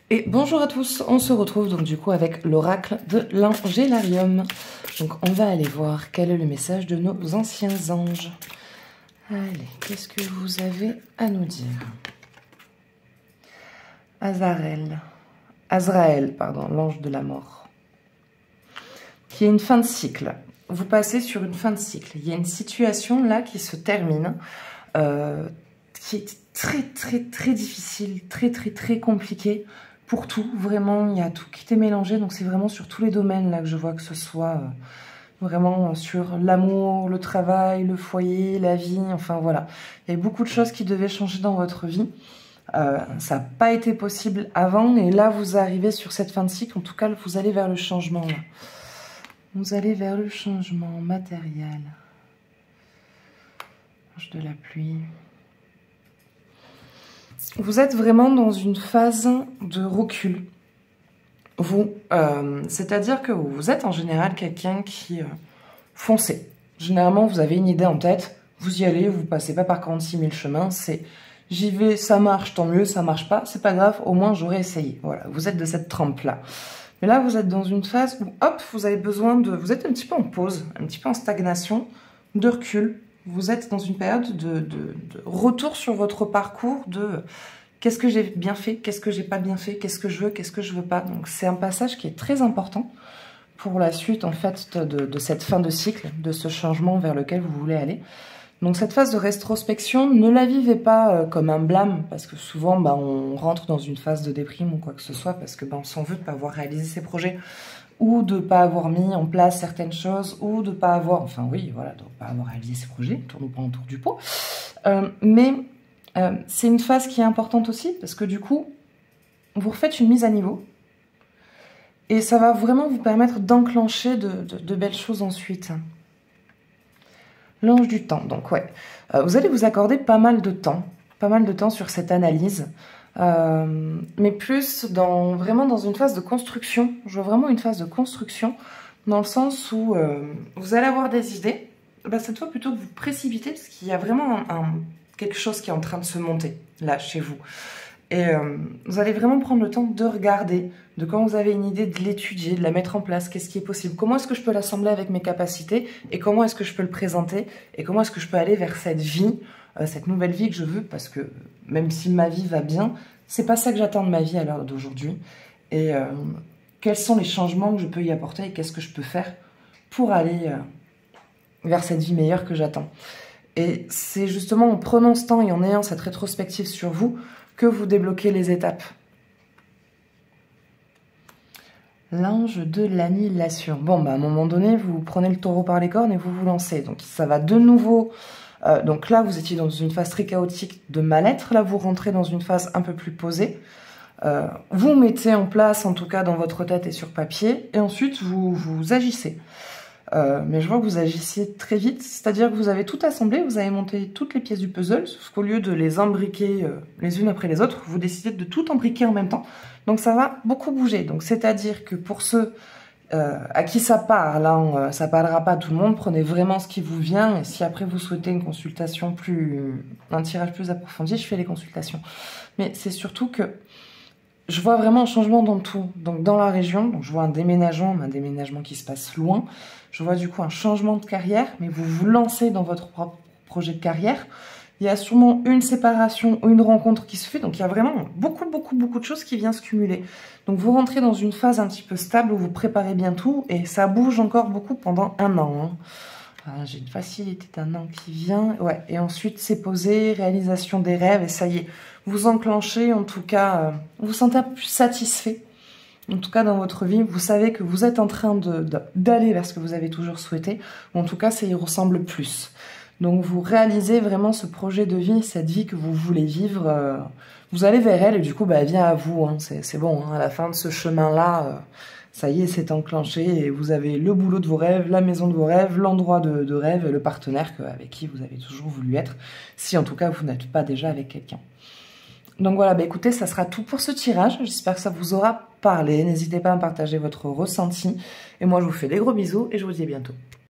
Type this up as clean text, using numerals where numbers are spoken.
Et bonjour à tous, on se retrouve donc du coup avec l'oracle de l'Angélarium. Donc on va aller voir quel est le message de nos anciens anges. Allez, qu'est-ce que vous avez à nous dire? Azraël, pardon, l'ange de la mort. Qui est une fin de cycle. Vous passez sur une fin de cycle. Il y a une situation là qui se termine, qui est très difficile, très compliquée. Pour tout, vraiment, il y a tout qui est mélangé, donc c'est vraiment sur tous les domaines là que je vois que ce soit vraiment sur l'amour, le travail, le foyer, la vie, enfin voilà. Il y a beaucoup de choses qui devaient changer dans votre vie. Ça n'a pas été possible avant, et là vous arrivez sur cette fin de cycle, en tout cas vous allez vers le changement là. Vous allez vers le changement matériel. Ange de la pluie. Vous êtes vraiment dans une phase de recul. C'est-à-dire que vous êtes en général quelqu'un qui foncez. Généralement, vous avez une idée en tête, vous y allez, vous passez pas par 46 000 chemins, c'est j'y vais, ça marche, tant mieux, ça marche pas, c'est pas grave, au moins j'aurais essayé. Voilà, vous êtes de cette trempe-là. Mais là, vous êtes dans une phase où, hop, vous avez besoin de... Vous êtes un petit peu en pause, un petit peu en stagnation, de recul. Vous êtes dans une période de retour sur votre parcours, de qu'est-ce que j'ai bien fait, qu'est-ce que j'ai pas bien fait, qu'est-ce que je veux, qu'est-ce que je veux pas. Donc c'est un passage qui est très important pour la suite, en fait, de cette fin de cycle, de ce changement vers lequel vous voulez aller. Donc cette phase de rétrospection, ne la vivez pas comme un blâme, parce que souvent on rentre dans une phase de déprime ou quoi que ce soit, parce que on s'en veut de ne pas avoir réalisé ses projets, ou de ne pas avoir mis en place certaines choses, ou de ne pas avoir, enfin oui, voilà, de ne pas avoir réalisé ses projets, tournons pas autour du pot. Mais c'est une phase qui est importante aussi, parce que du coup, vous refaites une mise à niveau, et ça va vraiment vous permettre d'enclencher de belles choses ensuite. L'ange du temps, donc ouais. Vous allez vous accorder pas mal de temps sur cette analyse, mais plus vraiment dans une phase de construction. Je vois vraiment une phase de construction, dans le sens où vous allez avoir des idées. Cette fois, plutôt que vous précipiter, parce qu'il y a vraiment quelque chose qui est en train de se monter, là, chez vous. Et vous allez vraiment prendre le temps de regarder, de quand vous avez une idée, de l'étudier, de la mettre en place, qu'est-ce qui est possible, comment est-ce que je peux l'assembler avec mes capacités, et comment est-ce que je peux le présenter, et comment est-ce que je peux aller vers cette vie, cette nouvelle vie que je veux, parce que même si ma vie va bien, c'est pas ça que j'attends de ma vie à l'heure d'aujourd'hui. Et quels sont les changements que je peux y apporter, et qu'est-ce que je peux faire pour aller vers cette vie meilleure que j'attends. Et c'est justement en prenant ce temps et en ayant cette rétrospective sur vous que vous débloquez les étapes. L'ange de l'annihilation. Bon, à un moment donné, vous prenez le taureau par les cornes et vous vous lancez. Donc, ça va de nouveau... donc là, vous étiez dans une phase très chaotique de mal-être. Là, vous rentrez dans une phase un peu plus posée. Vous mettez en place, en tout cas dans votre tête et sur papier. Et ensuite, vous agissez. Mais je vois que vous agissiez très vite, c'est-à-dire que vous avez tout assemblé, vous avez monté toutes les pièces du puzzle, sauf qu'au lieu de les imbriquer les unes après les autres, vous décidez de tout imbriquer en même temps. Donc ça va beaucoup bouger. Donc c'est-à-dire que pour ceux à qui ça parle, hein, ça parlera pas à tout le monde, prenez vraiment ce qui vous vient, et si après vous souhaitez une consultation un tirage plus approfondi, je fais les consultations. Mais c'est surtout que je vois vraiment un changement dans tout. Donc dans la région, donc je vois un déménagement qui se passe loin. Je vois du coup un changement de carrière, mais vous vous lancez dans votre propre projet de carrière. Il y a sûrement une séparation ou une rencontre qui se fait. Donc il y a vraiment beaucoup de choses qui viennent se cumuler. Donc vous rentrez dans une phase un petit peu stable où vous préparez bien tout, et ça bouge encore beaucoup pendant un an. J'ai une facilité d'un an qui vient. Ouais. Et ensuite, c'est posé, réalisation des rêves, et ça y est. Vous enclenchez, en tout cas, vous vous sentez plus satisfait. En tout cas, dans votre vie, vous savez que vous êtes en train d'aller vers ce que vous avez toujours souhaité. Ou en tout cas, ça y ressemble plus. Donc, vous réalisez vraiment ce projet de vie, cette vie que vous voulez vivre. Vous allez vers elle, et du coup, elle vient à vous. Hein. C'est bon, hein. À la fin de ce chemin-là... ça y est, c'est enclenché, et vous avez le boulot de vos rêves, la maison de vos rêves, l'endroit de rêve, et le partenaire avec qui vous avez toujours voulu être, si en tout cas vous n'êtes pas déjà avec quelqu'un. Donc voilà, écoutez, ça sera tout pour ce tirage. J'espère que ça vous aura parlé. N'hésitez pas à me partager votre ressenti. Et moi, je vous fais des gros bisous et je vous dis à bientôt.